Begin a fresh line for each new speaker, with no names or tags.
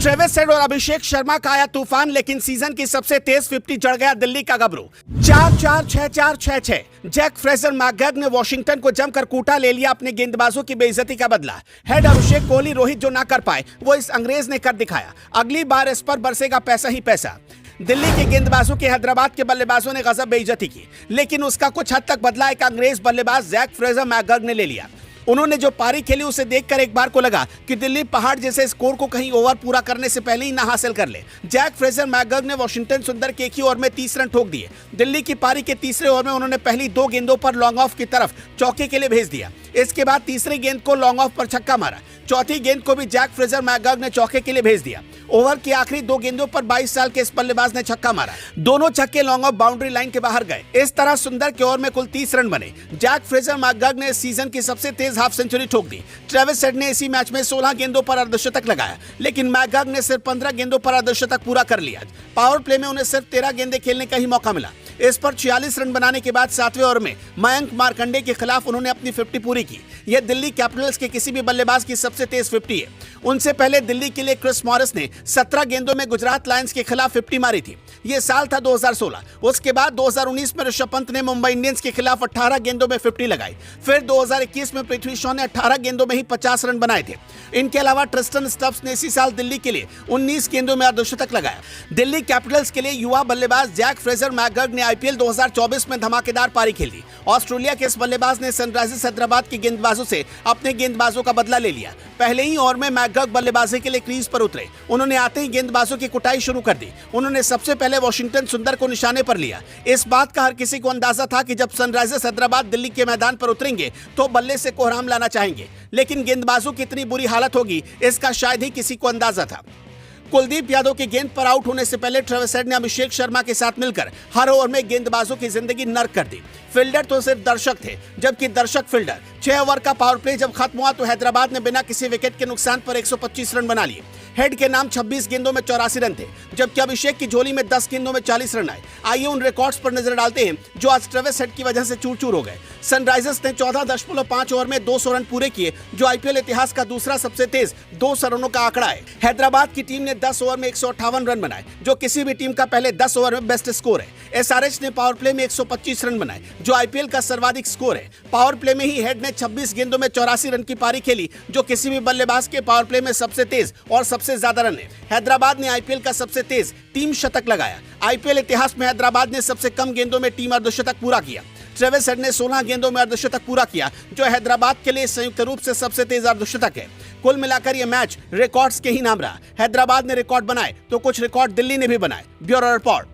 Travis head और अभिषेक शर्मा का आया तूफान, लेकिन सीजन की सबसे तेज 50 चढ़ गया दिल्ली का गबरू। 4-4, 6-4, 6-6। जैक फ्रेजर मैकगर्क ने वॉशिंगटन को जमकर कूटा, ले लिया अपने गेंदबाजों की बेइज्जती का बदला। हेड अभिषेक, कोहली, रोहित जो ना कर पाए वो इस अंग्रेज ने कर दिखाया। अगली बार इस पर बरसेगा पैसा ही पैसा। दिल्ली के गेंदबाजों की हैदराबाद के बल्लेबाजों ने गजब बेइज्जती की, लेकिन उसका कुछ हद तक बदला एक अंग्रेज बल्लेबाज जैक फ्रेजर मैकगर्क ने ले लिया। उन्होंने जो पारी खेली उसे देखकर एक बार को लगा कि दिल्ली पहाड़ जैसे स्कोर को कहीं ओवर पूरा करने से पहले ही ना हासिल कर ले। जैक फ्रेजर मैकगर्क ने वॉशिंगटन सुंदर के एक ही ओवर में 30 रन ठोक दिए। दिल्ली की पारी के तीसरे ओवर में उन्होंने पहली 2 गेंदों पर लॉन्ग ऑफ की तरफ चौके के लिए भेज दिया। इसके बाद तीसरी गेंद को लॉन्ग ऑफ पर छक्का मारा। चौथी गेंद को भी जैक फ्रेजर मैकगर्क ने चौके के लिए भेज दिया। ओवर की आखिरी 2 गेंदों पर 22 साल के इस बल्लेबाज ने छक्का मारा। दोनों छक्के लॉन्ग ऑफ बाउंड्री लाइन के बाहर गए। इस तरह सुंदर के ओवर में कुल 30 रन बने। जैक फ्रेजर मैकगर्क ने इस सीजन की सबसे तेज हाफ सेंचुरी ठोक दी। ट्रेविस हेड ने इसी मैच में 16 गेंदों पर अर्धशतक लगाया, लेकिन मैकगर्क ने सिर्फ 15 गेंदों पर अर्धशतक पूरा कर लिया। पावर प्ले में उन्हें सिर्फ 13 गेंदें खेलने का ही मौका मिला। इस पर 46 रन बनाने के बाद 7वें ओवर में मयंक मार्कंडे के खिलाफ उन्होंने अपनी 50 पूरी की। यह दिल्ली कैपिटल्स के किसी भी बल्लेबाज की सबसे तेज 50 है। उनसे पहले दिल्ली के लिए क्रिस मॉरिस ने 17 गेंदों में गुजरात लायंस के खिलाफ 50 मारी थी। यह साल था 2016। उसके बाद 2019 में ऋषभ पंत ने मुंबई इंडियंस के खिलाफ 18 गेंदों में 50 लगाई। फिर 2021 में पृथ्वी शॉ ने 18 गेंदों में ही 50 रन बनाए थे। इनके अलावा ट्रिस्टन स्टब्स ने इसी साल दिल्ली के लिए 19 गेंदों में अर्धशतक लगाया। दिल्ली कैपिटल्स के लिए युवा बल्लेबाज जैक फ्रेजर मैकगर्क ने आईपीएल 2024 में धमाकेदार पारी खेली। ऑस्ट्रेलिया के इस बल्लेबाज ने सनराइजर्स हैदराबाद के गेंदबाजों से अपने गेंदबाजों का बदला ले लिया। पहले ही ओवर में मैकगर्क बल्लेबाजी के लिए क्रीज पर उतरे। उन्होंने आते ही गेंदबाजों की कुटाई शुरू कर दी। उन्होंने सबसे पहले वॉशिंगटन सुंदर को निशाने पर लिया। इस बात का हर किसी को अंदाजा था कि जब सनराइजर्स हैदराबाद दिल्ली के मैदान पर उतरेंगे तो बल्ले से कोहराम लाना चाहेंगे, लेकिन गेंदबाजों की इतनी बुरी हालत होगी इसका शायद ही किसी को अंदाजा था। कुलदीप यादव के गेंद पर आउट होने से पहले ट्रेविस हेड ने अभिषेक शर्मा के साथ मिलकर हर ओवर में गेंदबाजों की जिंदगी नर्क कर दी। फील्डर तो सिर्फ दर्शक थे, जबकि दर्शक फील्डर। 6 ओवर का पावर प्ले जब खत्म हुआ तो हैदराबाद ने बिना किसी विकेट के नुकसान पर 125 रन बना लिए। हेड के नाम 26 गेंदों में 84 रन थे, जबकि अभिषेक की झोली में 10 गेंदों में 40 रन आए। आइए उन रिकॉर्ड्स पर नजर डालते हैं जो आज ट्रेविस हेड की वजह से चूर-चूर हो गए। सनराइजर्स ने 14.5 ओवर में 200 रन पूरे किए, जो आईपीएल इतिहास का दूसरा सबसे तेज 200 रनों का आंकड़ा है। हैदराबाद की टीम ने 10 ओवर में 158 रन बनाए, जो किसी भी टीम का पहले 10 ओवर में बेस्ट स्कोर है। एसआरएच ने पावर प्ले में 125 रन बनाए, जो आईपीएल का सर्वाधिक स्कोर है। पावर प्ले में ही हेड ने 26 गेंदों में 84 रन की पारी खेली, जो किसी भी बल्लेबाज के पावर प्ले में सबसे तेज और सबसे ज्यादा रन है। हैदराबाद ने आईपीएल का सबसे तेज टीम शतक लगाया। आईपीएल इतिहास में हैदराबाद ने सबसे कम गेंदों में टीम अर्धशतक पूरा किया। ट्रेविस हेड ने 16 गेंदों में अर्धशतक पूरा किया, जो हैदराबाद के लिए संयुक्त रूप से सबसे तेज अर्धशतक है। कुल मिलाकर यह मैच रिकॉर्ड्स के ही नाम रहा। हैदराबाद ने रिकॉर्ड बनाए तो कुछ रिकॉर्ड दिल्ली ने भी बनाए। Bureau report.